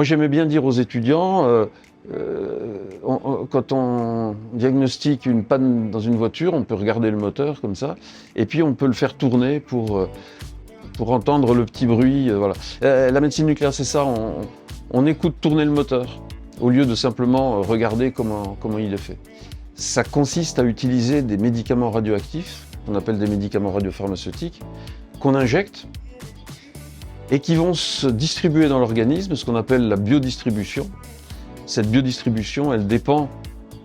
Moi, j'aimais bien dire aux étudiants, quand on diagnostique une panne dans une voiture, on peut regarder le moteur comme ça, et puis on peut le faire tourner pour entendre le petit bruit. Voilà. La médecine nucléaire, c'est ça, on écoute tourner le moteur, au lieu de simplement regarder comment il est fait. Ça consiste à utiliser des médicaments radioactifs, qu'on appelle des médicaments radiopharmaceutiques, qu'on injecte, et qui vont se distribuer dans l'organisme, ce qu'on appelle la biodistribution. Cette biodistribution, elle dépend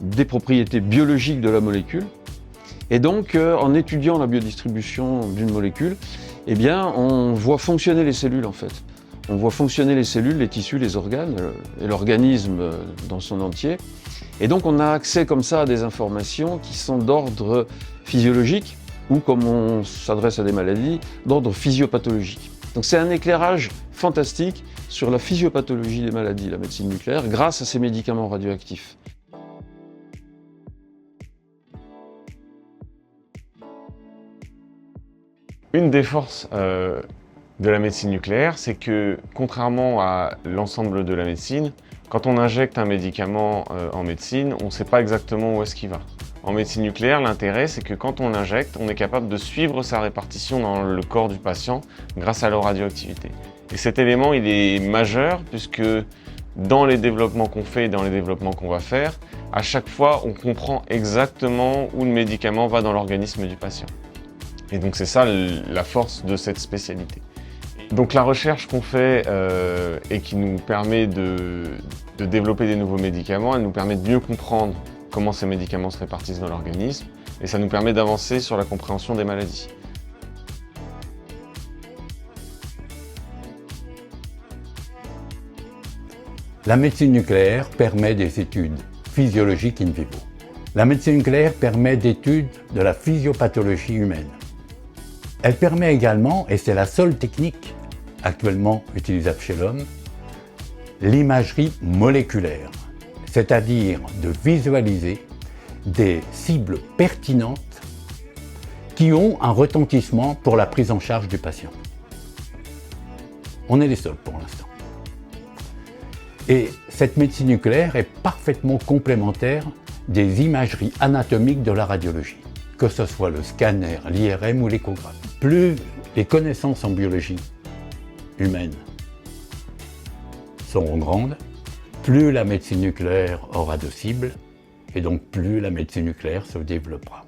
des propriétés biologiques de la molécule. Et donc, en étudiant la biodistribution d'une molécule, eh bien, on voit fonctionner les cellules, en fait. On voit fonctionner les cellules, les tissus, les organes, et l'organisme dans son entier. Et donc, on a accès comme ça à des informations qui sont d'ordre physiologique, ou comme on s'adresse à des maladies, d'ordre physiopathologique. Donc c'est un éclairage fantastique sur la physiopathologie des maladies, la médecine nucléaire, grâce à ces médicaments radioactifs. Une des forces de la médecine nucléaire, c'est que contrairement à l'ensemble de la médecine, quand on injecte un médicament en médecine, on ne sait pas exactement où est-ce qu'il va. En médecine nucléaire, l'intérêt, c'est que quand on l'injecte, on est capable de suivre sa répartition dans le corps du patient grâce à leur radioactivité. Et cet élément, il est majeur puisque dans les développements qu'on fait et dans les développements qu'on va faire, à chaque fois, on comprend exactement où le médicament va dans l'organisme du patient. Et donc c'est ça la force de cette spécialité. Donc la recherche qu'on fait et qui nous permet de développer des nouveaux médicaments, elle nous permet de mieux comprendre comment ces médicaments se répartissent dans l'organisme, et ça nous permet d'avancer sur la compréhension des maladies. La médecine nucléaire permet des études physiologiques in vivo. La médecine nucléaire permet d'études de la physiopathologie humaine. Elle permet également, et c'est la seule technique actuellement utilisable chez l'homme, l'imagerie moléculaire, c'est-à-dire de visualiser des cibles pertinentes qui ont un retentissement pour la prise en charge du patient. On est les seuls pour l'instant. Et cette médecine nucléaire est parfaitement complémentaire des imageries anatomiques de la radiologie, que ce soit le scanner, l'IRM ou l'échographie. Plus les connaissances en biologie humaine seront grandes, plus la médecine nucléaire aura de cibles, et donc plus la médecine nucléaire se développera.